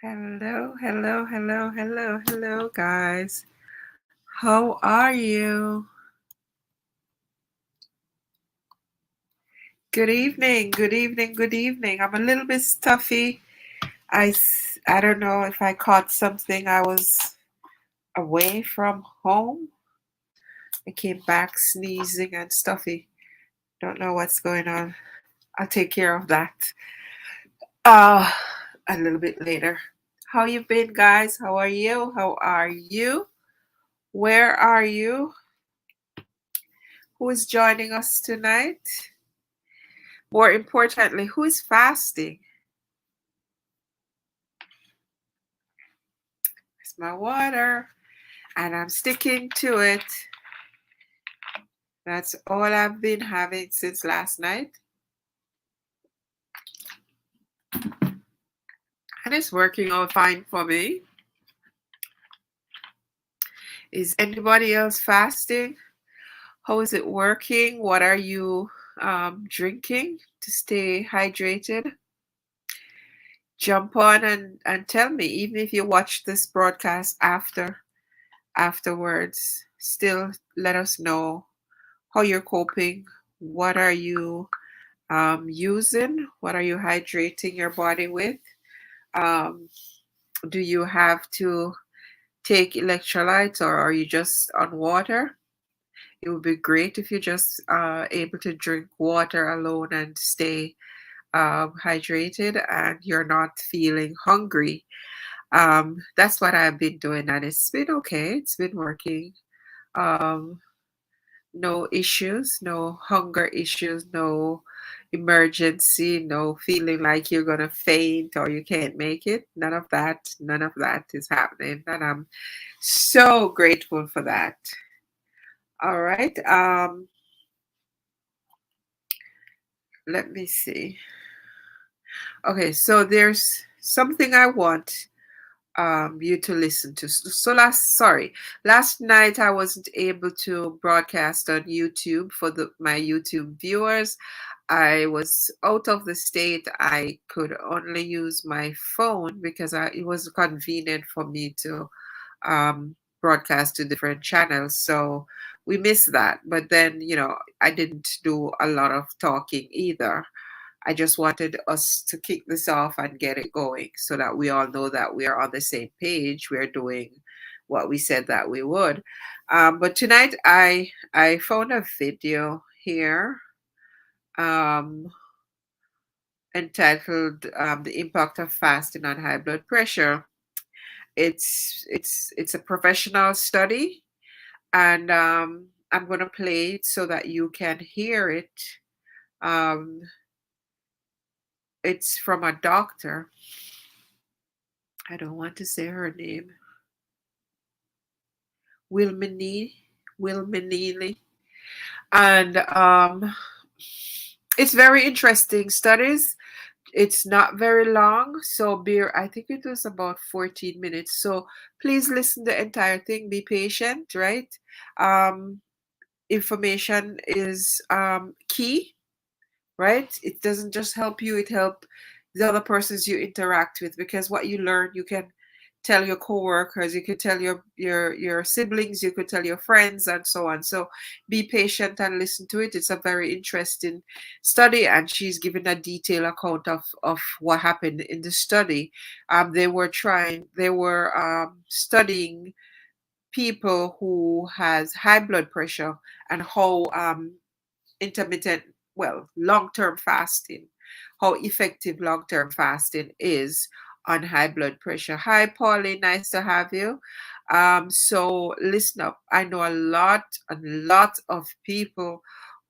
Hello, hello, hello, hello, hello, guys. How are you? Good evening, good evening, good evening. I'm a little bit stuffy. I don't know if I caught something. I was away from home. I came back sneezing and stuffy. Don't know what's going on. I'll take care of that uh, a little bit later. How you been, guys? How are you? How are you? Where are you? Who is joining us tonight? More importantly, who is fasting? It's my water, and I'm sticking to it. That's all I've been having since last night. And it's working out fine for me. Is anybody else fasting? How is it working? What are you drinking to stay hydrated? Jump on and tell me, even if you watch this broadcast afterwards, still let us know how you're coping. What are you using? What are you hydrating your body with? Um, do you have to take electrolytes or are you just on water? It would be great if you're just able to drink water alone and stay hydrated and you're not feeling hungry. That's what I've been doing and it's been okay. It's been working. Um, no issues, no hunger issues, no emergency, no feeling like you're gonna faint or you can't make it. None of that is happening. And I'm so grateful for that. All right. Let me see. Okay, so there's something I want you to listen to. So last night I wasn't able to broadcast on YouTube for my YouTube viewers. I was out of the state. I could only use my phone because it was convenient for me to broadcast to different channels. So we missed that. But then, I didn't do a lot of talking either. I just wanted us to kick this off and get it going so that we all know that we are on the same page. We're doing what we said that we would. But tonight I found a video here um, entitled "The Impact of Fasting on High Blood Pressure." It's a professional study, and I'm going to play it so that you can hear it. Um, it's from a doctor. I don't want to say her name. Wilmanini. And it's very interesting studies. It's not very long, so I think it was about 14 minutes. So please listen the entire thing. Be patient, right? Um, information is key, right? It doesn't just help you, it helps the other persons you interact with because what you learn, you can tell your coworkers, you could tell your siblings, you could tell your friends and so on. So be patient and listen to it. It's a very interesting study and she's given a detailed account of what happened in the study. They were studying people who has high blood pressure and how intermittent, well, long-term fasting, how effective long-term fasting is on high blood pressure. Hi, Pauline, nice to have you. So listen up. I know a lot of people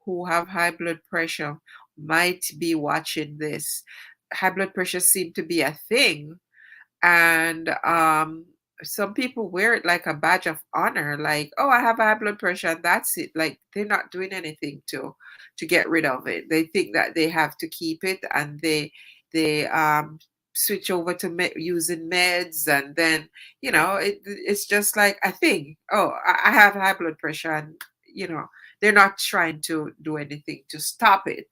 who have high blood pressure might be watching this. High blood pressure seems to be a thing, and some people wear it like a badge of honor, like, oh, I have high blood pressure and that's it. Like they're not doing anything to get rid of it. They think that they have to keep it, and they switch over to using meds, and then it's just like a thing. Oh, I have high blood pressure, and they're not trying to do anything to stop it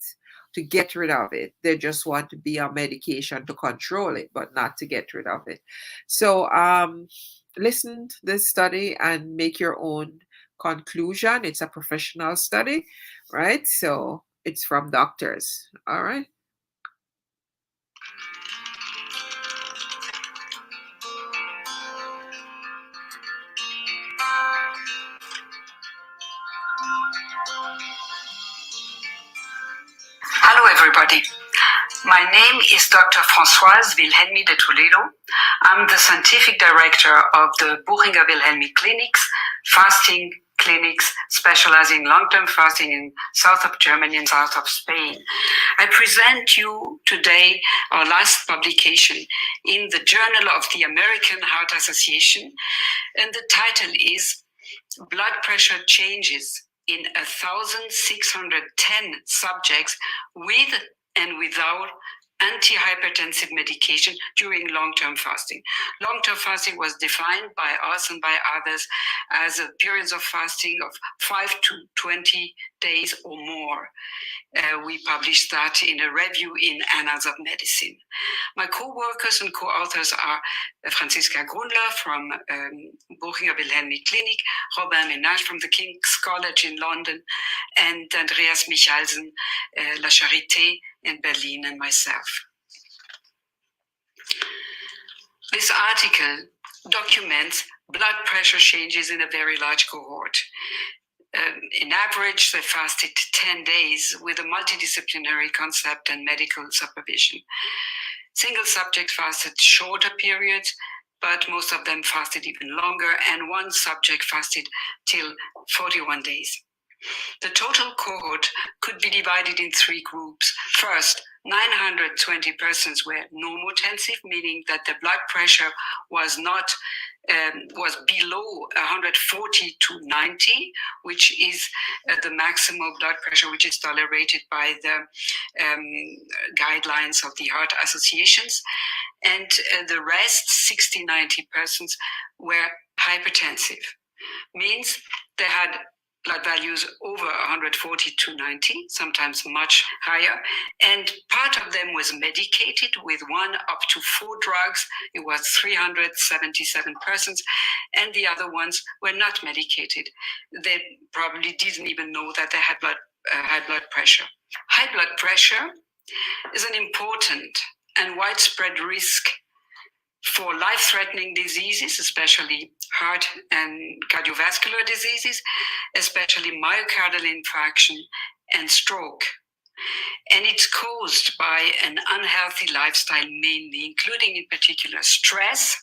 to get rid of it. They just want to be on medication to control it, but not to get rid of it. So listen to this study and make your own conclusion. It's a professional study, right? So it's from doctors. All right. Hello, everybody. My name is Dr. Françoise Wilhelmi de Toledo. I'm the scientific director of the Buchinger Wilhelmi Clinics, fasting clinics specializing in long-term fasting in south of Germany and south of Spain. I present you today our last publication in the Journal of the American Heart Association, and the title is Blood Pressure Changes in 1,610 subjects with and without antihypertensive medication during long-term fasting. Long-term fasting was defined by us and by others as a periods of fasting of 5 to 20 days or more. We published that in a review in Annals of Medicine. My co-workers and co-authors are Franziska Grundler from Buchinger Wilhelmi Clinic, Robin Ménage from the King's College in London, and Andreas Michalsen, La Charité in Berlin, and myself. This article documents blood pressure changes in a very large cohort. In average, they fasted 10 days with a multidisciplinary concept and medical supervision. Single subjects fasted shorter periods, but most of them fasted even longer, and one subject fasted till 41 days. The total cohort could be divided in 3 groups. First, 920 persons were normotensive, meaning that the blood pressure was below 140 to 90, which is the maximal blood pressure which is tolerated by the guidelines of the heart associations. And the rest, 60-90 persons, were hypertensive, means they had blood values over 140 to 90, sometimes much higher. And part of them was medicated with 1 up to 4 drugs. It was 377 persons. And the other ones were not medicated. They probably didn't even know that they had high blood pressure. High blood pressure is an important and widespread risk for life-threatening diseases, especially heart and cardiovascular diseases, especially myocardial infarction and stroke. And it's caused by an unhealthy lifestyle mainly, including in particular stress,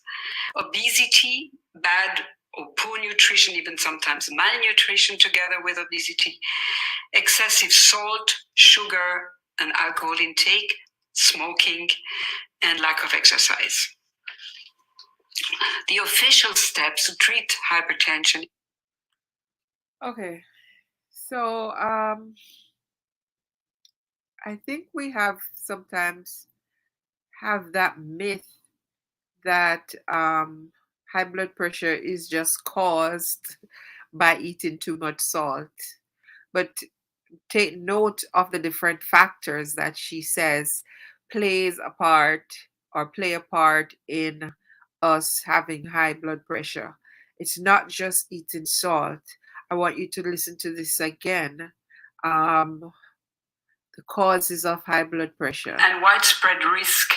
obesity, bad or poor nutrition, even sometimes malnutrition together with obesity, excessive salt, sugar, and alcohol intake, smoking, and lack of exercise. The official steps to treat hypertension. Okay. So I think we have sometimes have that myth that high blood pressure is just caused by eating too much salt. But take note of the different factors that she says plays a part or play a part in us having high blood pressure. It's not just eating salt. I want you to listen to this again. The causes of high blood pressure. And widespread risk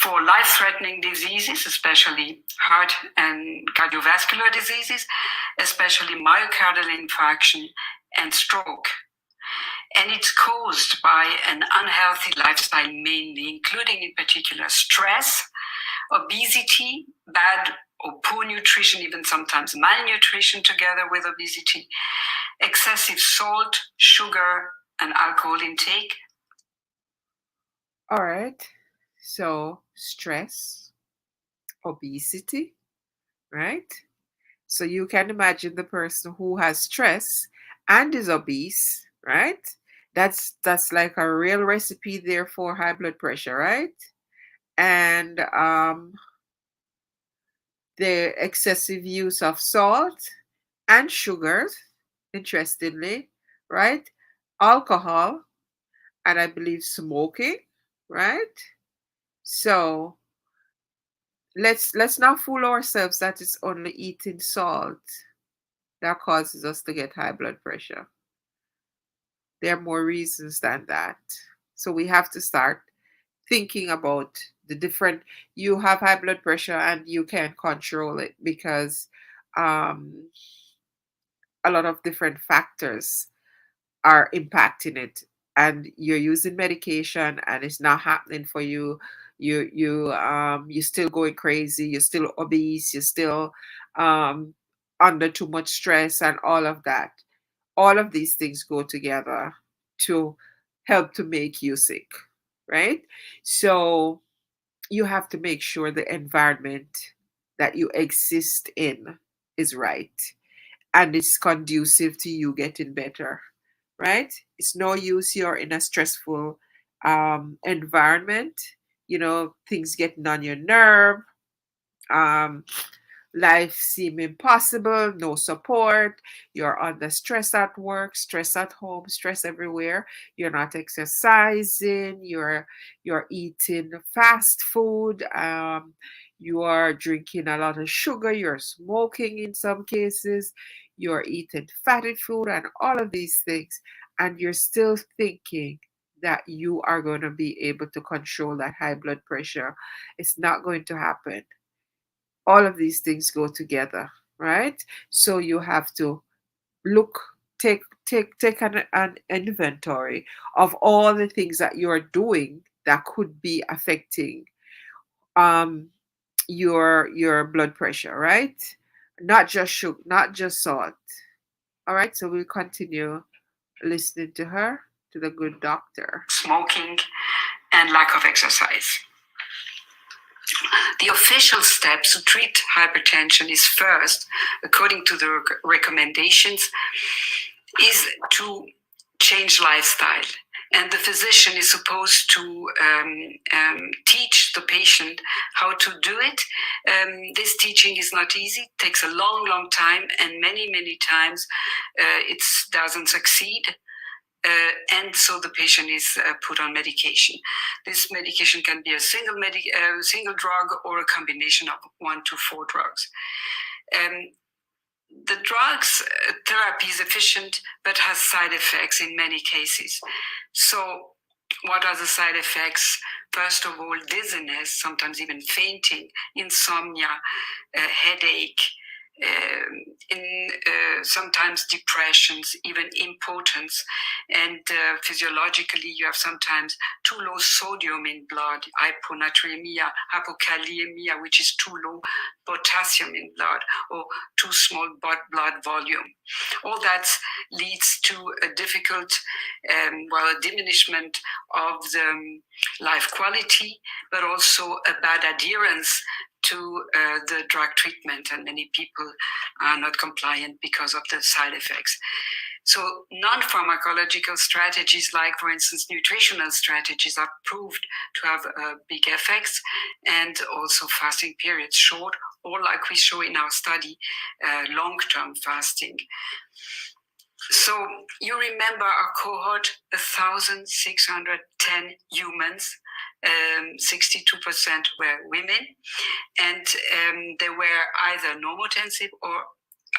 for life-threatening diseases, especially heart and cardiovascular diseases, especially myocardial infarction and stroke. And it's caused by an unhealthy lifestyle mainly, including in particular stress, obesity, bad or poor nutrition, even sometimes malnutrition together with obesity, excessive salt, sugar, and alcohol intake. All right. So, stress, obesity, right? So, you can imagine the person who has stress and is obese, right? That's like a real recipe there for high blood pressure, right? And the excessive use of salt and sugars, interestingly, right? Alcohol and I believe smoking, right? So let's not fool ourselves that it's only eating salt that causes us to get high blood pressure. There are more reasons than that. So we have to start thinking about the different, you have high blood pressure and you can control it because um, a lot of different factors are impacting it, and you're using medication and it's not happening for you. You're still going crazy, you're still obese, you're still um under too much stress and all of that. All of these things go together to help to make you sick, right? So you have to make sure the environment that you exist in is right and it's conducive to you getting better, right? It's no use you're in a stressful environment, things getting on your nerve, um, life seem impossible, no support, you're under stress at work, stress at home, stress everywhere, you're not exercising, you're eating fast food, you are drinking a lot of sugar, you're smoking in some cases, you're eating fatty food and all of these things, and you're still thinking that you are going to be able to control that high blood pressure. It's not going to happen. All of these things go together, right? So you have to look, take an inventory of all the things that you're doing that could be affecting um your blood pressure, right? Not just sugar, not just salt. All right, so we'll continue listening to her, to the good doctor. Smoking and lack of exercise. The official steps to treat hypertension is first, according to the recommendations, is to change lifestyle. And the physician is supposed to teach the patient how to do it. This teaching is not easy, takes a long, long time, and many times it doesn't succeed. And so the patient is put on medication. This medication can be a single drug or a combination of 1 to 4 drugs. The drugs therapy is efficient but has side effects in many cases. So what are the side effects? First of all, dizziness, sometimes even fainting, insomnia, headache, sometimes depressions, even impotence, and physiologically you have sometimes too low sodium in blood, hyponatremia, hypokalemia, which is too low potassium in blood, or too small blood volume. All that leads to a difficult, a diminishment of the life quality, but also a bad adherence to the drug treatment, and many people are not compliant because of the side effects. So non-pharmacological strategies, like for instance nutritional strategies, are proved to have big effects, and also fasting periods, short or, like we show in our study, long-term fasting. So you remember our cohort, 1,610 humans, 62% were women, and they were either normotensive or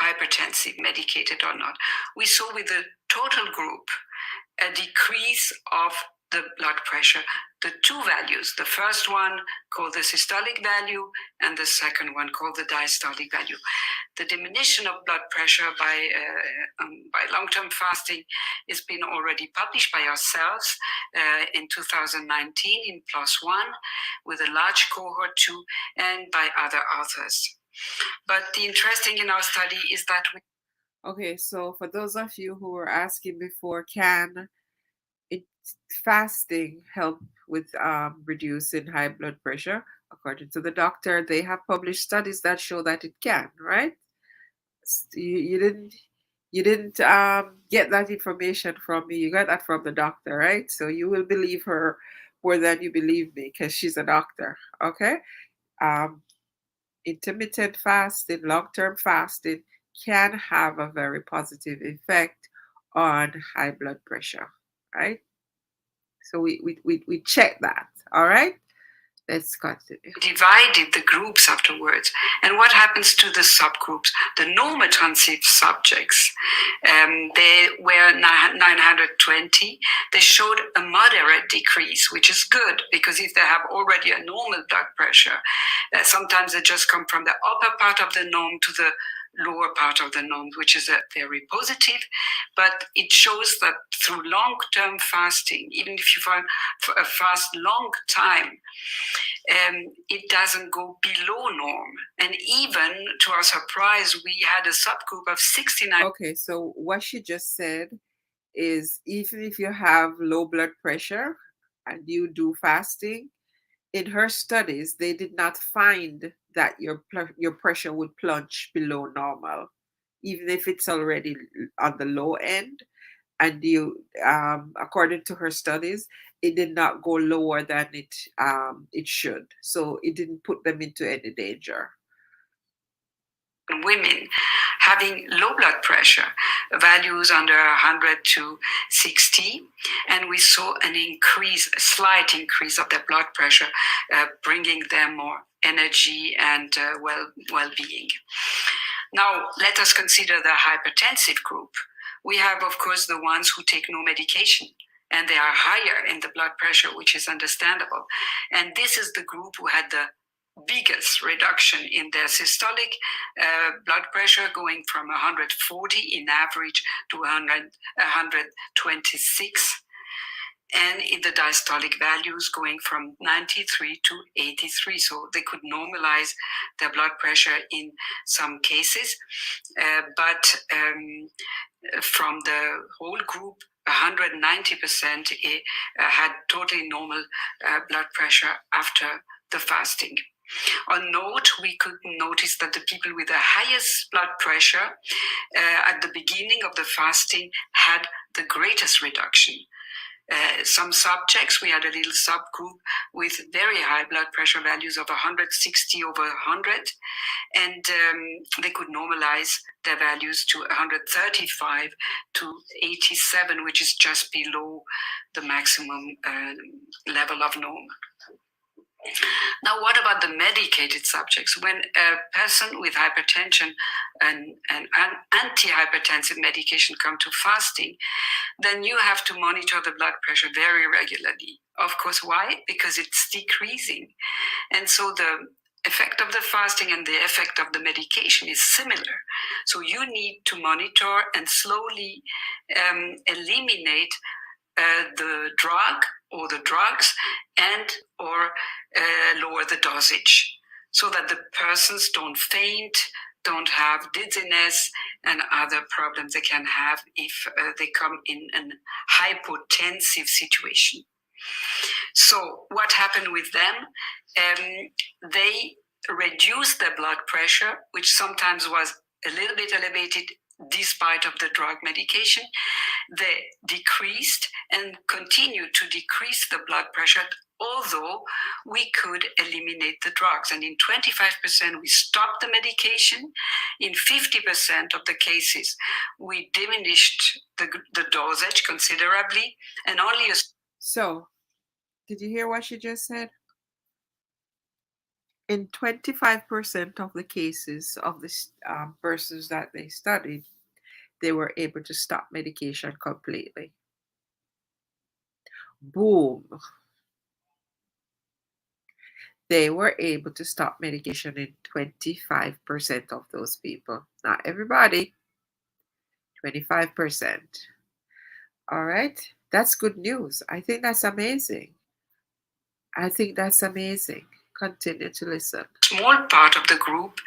hypertensive, medicated or not. We saw with the total group a decrease of the blood pressure. The two values, the first one called the systolic value and the second one called the diastolic value. The diminution of blood pressure by long-term fasting has been already published by ourselves in 2019 in PLOS ONE with a large cohort too, and by other authors. But the interesting in our study is that Okay, so for those of you who were asking before, can fasting help with reducing high blood pressure? According to the doctor, they have published studies that show that it can, right? You didn't get that information from me. You got that from the doctor, right? So you will believe her more than you believe me because she's a doctor. Okay. Um, Intermittent fasting, long-term fasting can have a very positive effect on high blood pressure, right? So we check that. All right. Let's continue. Divided the groups afterwards. And what happens to the subgroups? The normotensive subjects, they were 920. They showed a moderate decrease, which is good because if they have already a normal blood pressure, sometimes they just come from the upper part of the norm to the lower part of the norm, which is very positive. But it shows that through long-term fasting, even if you fast long time, it doesn't go below norm. And even to our surprise, we had a subgroup of 69. Okay, so what she just said is even if you have low blood pressure and you do fasting, in her studies, they did not find that your pressure would plunge below normal, even if it's already on the low end. And you, according to her studies, it did not go lower than it should. So it didn't put them into any danger. Women having low blood pressure, values under 100 to 60, and we saw an increase, a slight increase of their blood pressure, bringing them more energy and well-being. Now, let us consider the hypertensive group. We have, of course, the ones who take no medication, and they are higher in the blood pressure, which is understandable. And this is the group who had the biggest reduction in their systolic blood pressure, going from 140 in average to 126, and in the diastolic values going from 93 to 83. So they could normalize their blood pressure in some cases, but from the whole group, 190% had totally normal blood pressure after the fasting. On note, we could notice that the people with the highest blood pressure at the beginning of the fasting had the greatest reduction. Some subjects, we had a little subgroup with very high blood pressure values of 160 over 100, and they could normalize their values to 135 to 87, which is just below the maximum level of norm. Now, what about the medicated subjects? When a person with hypertension and antihypertensive medication come to fasting, then you have to monitor the blood pressure very regularly. Of course, why? Because it's decreasing. And so the effect of the fasting and the effect of the medication is similar. So you need to monitor and slowly eliminate the drug or the drugs and or lower the dosage so that the persons don't faint, don't have dizziness and other problems they can have if they come in an hypotensive situation. So what happened with them? They reduced their blood pressure, which sometimes was a little bit elevated despite of the drug medication. They decreased and continued to decrease the blood pressure, although we could eliminate the drugs. And in 25%, we stopped the medication. In 50% of the cases, we diminished the dosage considerably, and only So, did you hear what she just said? In 25% of the cases of the persons that they studied, they were able to stop medication completely. Boom. They were able to stop medication in 25% of those people. Not everybody, 25%. All right. That's good news. I think that's amazing. Continue to listen. Small part of the group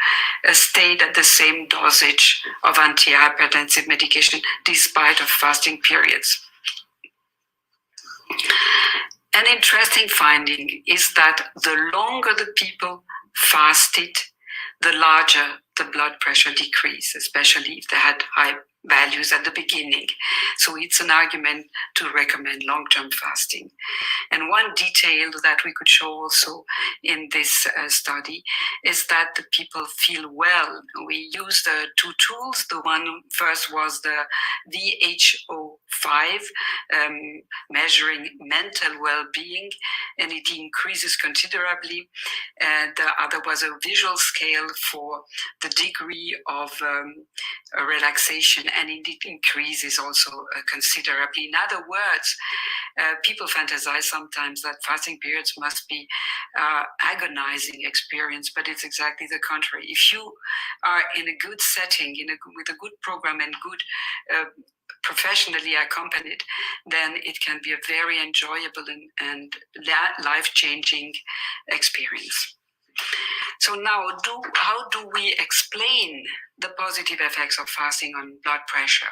stayed at the same dosage of antihypertensive medication despite of fasting periods. An interesting finding is that the longer the people fasted, the larger the blood pressure decrease, especially if they had high values at the beginning. So it's an argument to recommend long-term fasting. And one detail that we could show also in this study is that the people feel well. We used the two tools. The one first was the WHO5, measuring mental well-being, and it increases considerably. And the other was a visual scale for the degree of relaxation, and it increases also considerably. In other words, people fantasize sometimes that fasting periods must be agonizing experience, but it's exactly the contrary. If you are in a good setting, with a good program and good professionally accompanied, then it can be a very enjoyable and life-changing experience. So now, how do we explain the positive effects of fasting on blood pressure?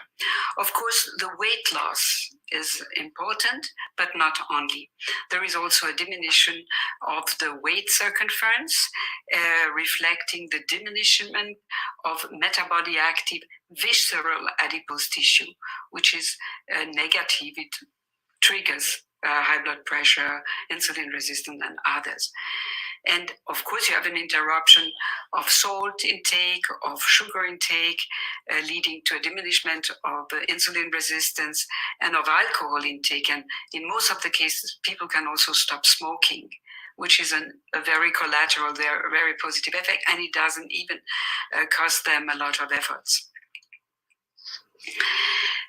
Of course, the weight loss is important, but not only. There is also a diminution of the weight circumference, reflecting the diminishment of metabolically active visceral adipose tissue, which is negative. It triggers high blood pressure, insulin resistance, and others. And of course, you have an interruption of salt intake, of sugar intake, leading to a diminishment of insulin resistance and of alcohol intake. And in most of the cases, people can also stop smoking, which is a very collateral, very positive effect, and it doesn't even cost them a lot of efforts.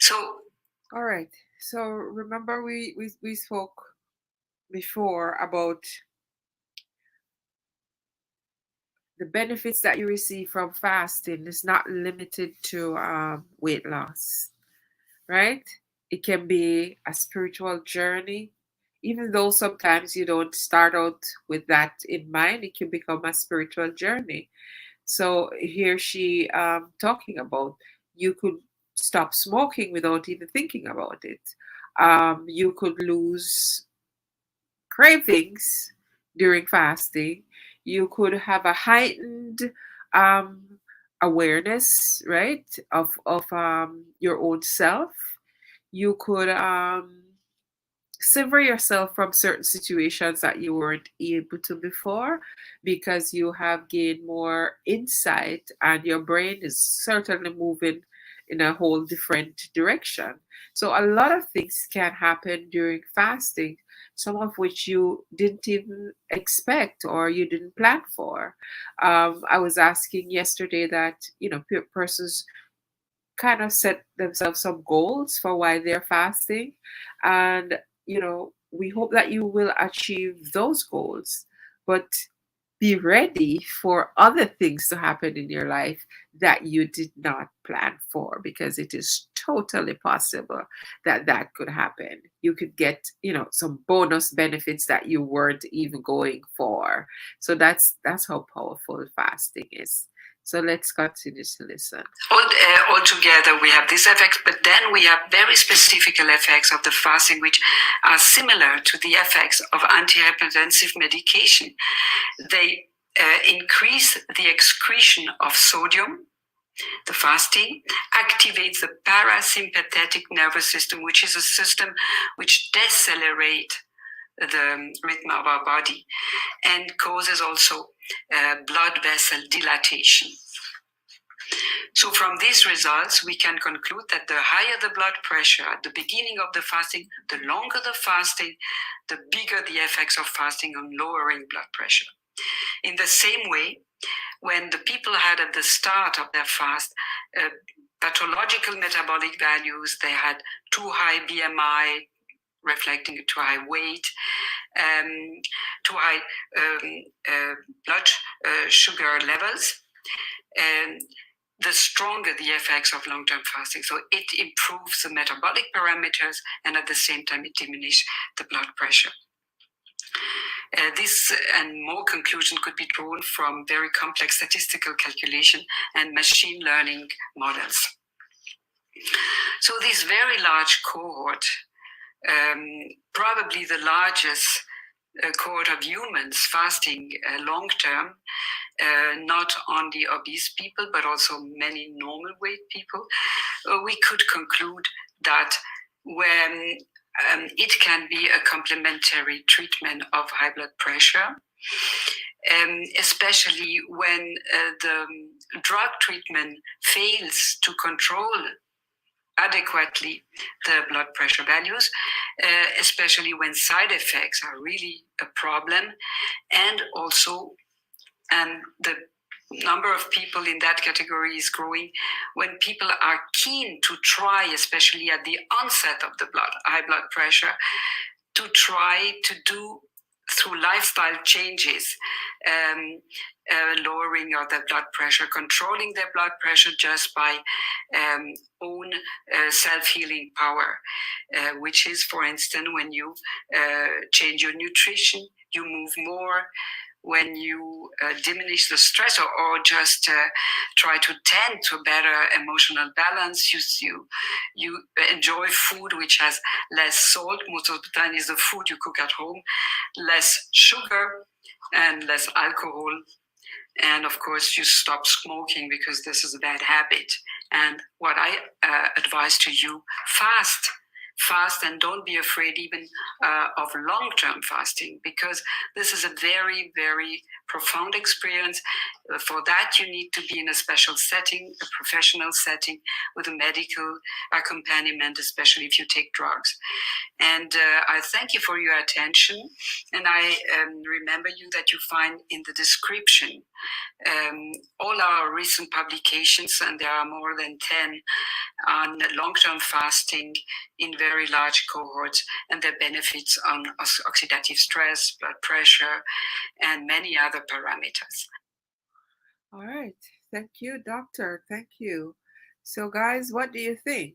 So, all right. So remember we spoke before about the benefits that you receive from fasting is not limited to weight loss, right? It can be a spiritual journey. Even though sometimes you don't start out with that in mind, it can become a spiritual journey. So here she talking about you could stop smoking without even thinking about it. You could lose cravings during fasting. You could have a heightened um, awareness, right, of your own self. You could sever yourself from certain situations that you weren't able to before because you have gained more insight and your brain is certainly moving in a whole different direction. So a lot of things can happen during fasting, some of which you didn't even expect or you didn't plan for. I was asking yesterday that, persons kind of set themselves some goals for why they're fasting. And, we hope that you will achieve those goals, but be ready for other things to happen in your life that you did not plan for, because it is totally possible that that could happen. You could get, some bonus benefits that you weren't even going for. So that's how powerful fasting is. So let's continue to listen. Altogether, we have these effects, but then we have very specific effects of the fasting, which are similar to the effects of antihypertensive medication. They increase the excretion of sodium. The fasting activates the parasympathetic nervous system, which is a system which decelerates the rhythm of our body and causes also blood vessel dilatation. So from these results, we can conclude that the higher the blood pressure at the beginning of the fasting, the longer the fasting, the bigger the effects of fasting on lowering blood pressure. In the same way, when the people had at the start of their fast pathological metabolic values, they had too high BMI, reflecting too high weight, too high blood sugar levels, the stronger the effects of long-term fasting. So it improves the metabolic parameters, and at the same time it diminishes the blood pressure. This and more conclusion could be drawn from very complex statistical calculation and machine learning models. So this very large cohort, probably the largest cohort of humans fasting long term, not only obese people, but also many normal weight people, we could conclude that when it can be a complementary treatment of high blood pressure, especially when the drug treatment fails to control adequately the blood pressure values, especially when side effects are really a problem, and also the number of people in that category is growing when people are keen to try, especially at the onset of the high blood pressure, to try to do through lifestyle changes, lowering of their blood pressure, controlling their blood pressure just by own self-healing power, which is, for instance, when you change your nutrition, you move more, when you diminish the stress, or just try to tend to a better emotional balance, you enjoy food which has less salt. Most of the time is the food you cook at home, less sugar and less alcohol. And of course, you stop smoking because this is a bad habit. And what I advise to you, fast, and don't be afraid even of long-term fasting, because this is a very, very profound experience. For that, you need to be in a special setting, a professional setting, with a medical accompaniment, especially if you take drugs. And I thank you for your attention. And I remember you that you find in the description all our recent publications, and there are more than 10, on long-term fasting in very large cohorts and their benefits on oxidative stress, blood pressure, and many other parameters. All right. Thank you, doctor. Thank you. So, guys, what do you think?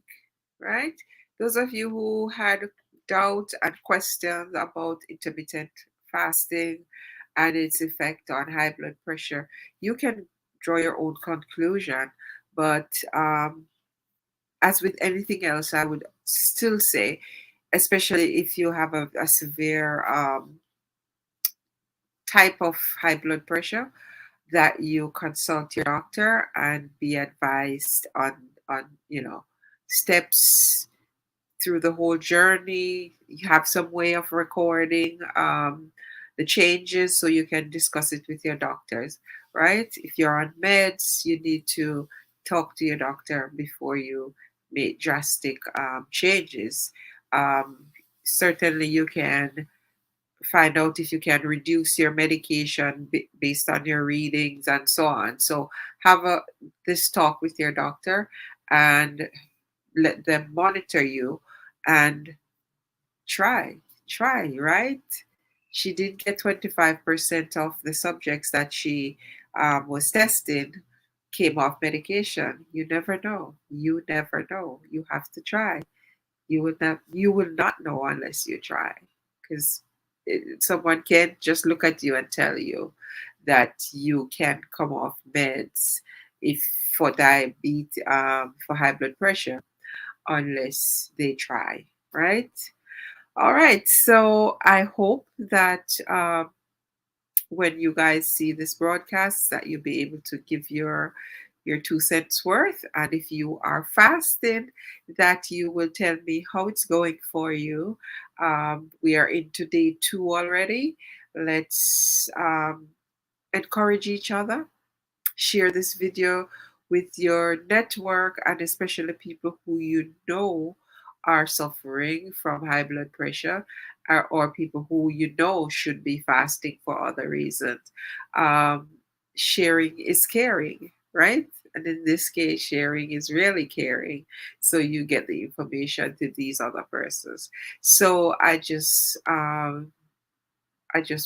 Right? Those of you who had doubt and questions about intermittent fasting and its effect on high blood pressure, you can draw your own conclusion. But as with anything else, I would still say, especially if you have a severe type of high blood pressure, that you consult your doctor and be advised on steps through the whole journey. You have some way of recording the changes so you can discuss it with your doctors, right? If you're on meds, you need to talk to your doctor before you make drastic changes. Certainly you can find out if you can reduce your medication based on your readings and so on. So have this talk with your doctor and let them monitor you and try, right? She did get 25% of the subjects that she was testing came off medication. You never know. You never know. You have to try. You will not know unless you try, because someone can't just look at you and tell you that you can come off meds if for diabetes, for high blood pressure, unless they try, right? All right, so I hope that when you guys see this broadcast, that you'll be able to give your 2 cents worth, and if you are fasting, that you will tell me how it's going for you. We are into day 2 already. Let's encourage each other. Share this video with your network, and especially people who you know are suffering from high blood pressure, or people who you know should be fasting for other reasons. Um, Sharing is caring, right? And in this case, sharing is really caring. So you get the information to these other persons. So I just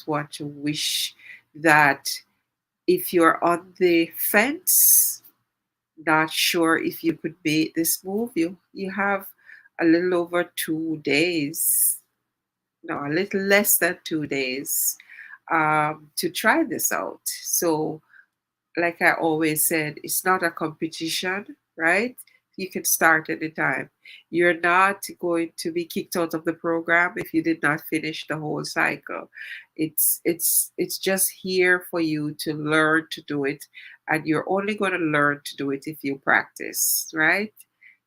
want to wish that if you're on the fence, not sure if you could make this move, you have a little over 2 days, no, a little less than 2 days to try this out. So, like I always said, it's not a competition, right? You can start anytime. You're not going to be kicked out of the program if you did not finish the whole cycle. It's just here for you to learn to do it, and you're only going to learn to do it if you practice, right?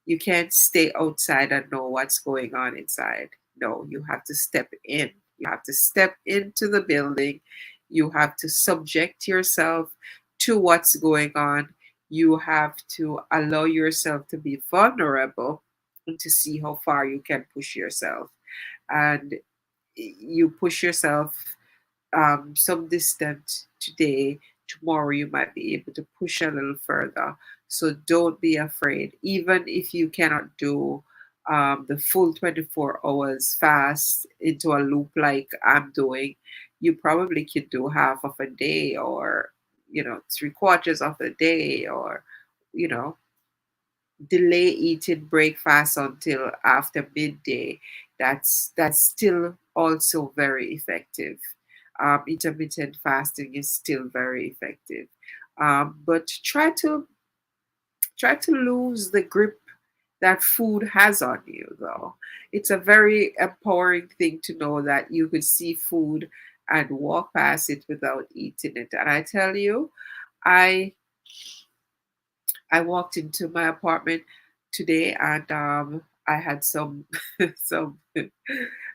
You can't stay outside and know what's going on inside. No, you have to step in. You have to step into the building. You have to subject yourself to what's going on. You have to allow yourself to be vulnerable and to see how far you can push yourself. And you push yourself some distance today, tomorrow you might be able to push a little further. So don't be afraid. Even if you cannot do the full 24 hours fast into a loop like I'm doing, you probably could do half of a day, or, three quarters of a day, or, you know, delay eating breakfast until after midday. That's still also very effective. Intermittent fasting is still very effective. But try to lose the grip that food has on you, though. It's a very empowering thing to know that you could see food and walk past it without eating it. And I tell you, I I walked into my apartment today, and I had some some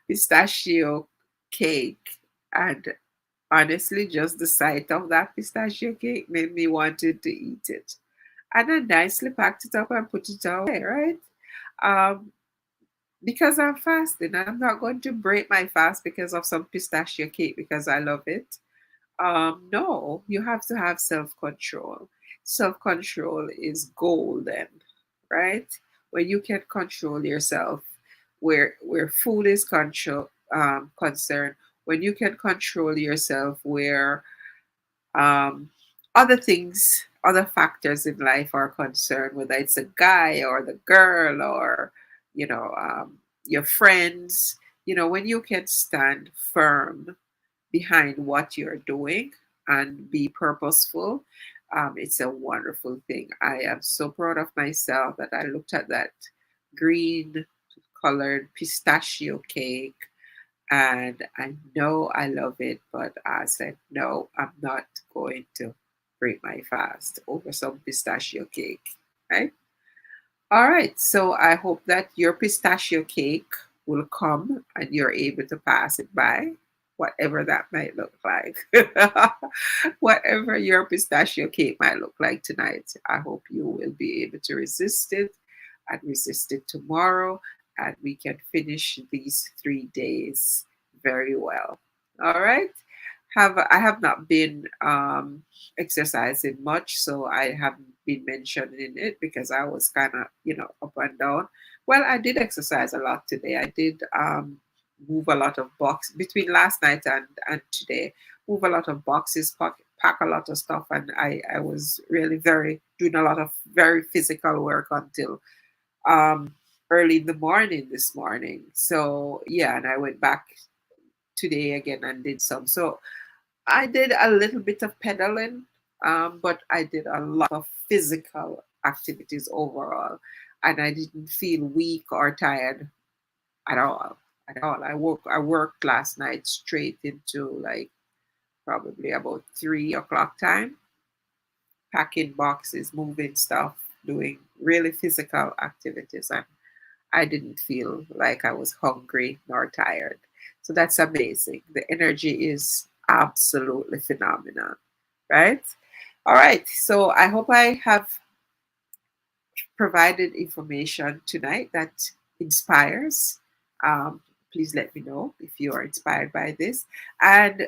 pistachio cake, and honestly, just the sight of that pistachio cake made me wanted to eat it. And I nicely packed it up and put it away, right? Um, because I'm fasting. I'm not going to break my fast because of some pistachio cake because I love it. No, you have to have self control. Self control is golden, right? When you can control yourself, where food is concerned, when you can control yourself, where um, other things, other factors in life are concerned, whether it's a guy or the girl, or your friends. When you can stand firm behind what you're doing and be purposeful, it's a wonderful thing. I am so proud of myself that I looked at that green colored pistachio cake, and I know I love it, but I said, no, I'm not going to break my fast over some pistachio cake, right? All right, so I hope that your pistachio cake will come and you're able to pass it by, whatever that might look like. Whatever your pistachio cake might look like tonight, I hope you will be able to resist it and resist it tomorrow, and we can finish these 3 days very well. All right. I have not been exercising much, so I haven't been mentioning it because I was kind of up and down. Well, I did exercise a lot today. I did move a lot of box between last night and today. Move a lot of boxes, pack a lot of stuff, and I was really very doing a lot of very physical work until um, early in the morning this morning. So yeah, and I went back today again and did some. So I did a little bit of pedaling, but I did a lot of physical activities overall, and I didn't feel weak or tired at all. At all. I worked last night straight into like probably about 3 o'clock time, packing boxes, moving stuff, doing really physical activities, and I didn't feel like I was hungry nor tired. So that's amazing. The energy is absolutely phenomenal, right? All right. So I hope I have provided information tonight that inspires. Um, Please let me know if you are inspired by this. And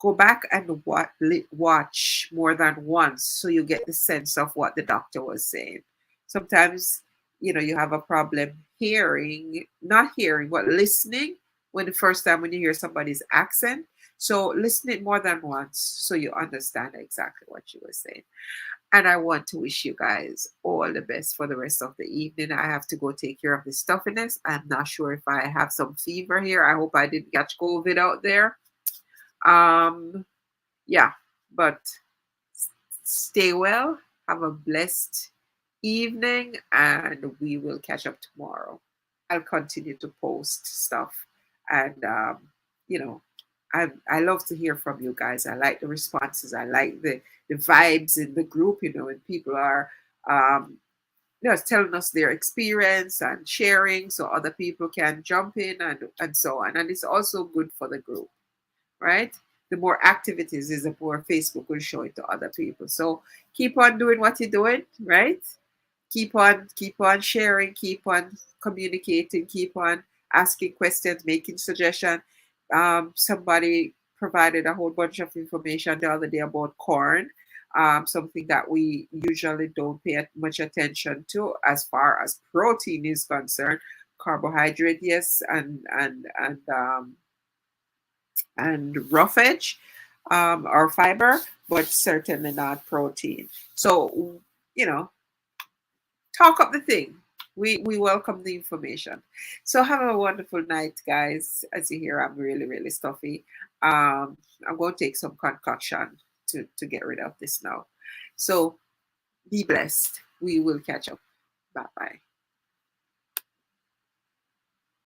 go back and watch more than once so you get the sense of what the doctor was saying. Sometimes, you have a problem hearing, not hearing, but listening when the first time when you hear somebody's accent. So listen it more than once so you understand exactly what you were saying. And I want to wish you guys all the best for the rest of the evening. I have to go take care of the stuffiness. I'm not sure if I have some fever here. I hope I didn't catch COVID out there. Um, yeah, but stay well. Have a blessed evening, and we will catch up tomorrow. I'll continue to post stuff, and you know, I love to hear from you guys. I like the responses. I like the vibes in the group. You know, and people are um, telling us their experience and sharing, so other people can jump in and so on. And it's also good for the group, right? The more activities is the more Facebook will show it to other people. So keep on doing what you're doing, right? Keep on sharing, keep on communicating, keep on asking questions, making suggestions. Somebody provided a whole bunch of information the other day about corn, something that we usually don't pay much attention to as far as protein is concerned. Carbohydrate, yes, and roughage, or fiber, but certainly not protein. So, you know, talk up the thing. We welcome the information. So have a wonderful night, guys. As you hear, I'm really, really stuffy. I'm going to take some concoction to get rid of this now. So be blessed. We will catch up. Bye bye.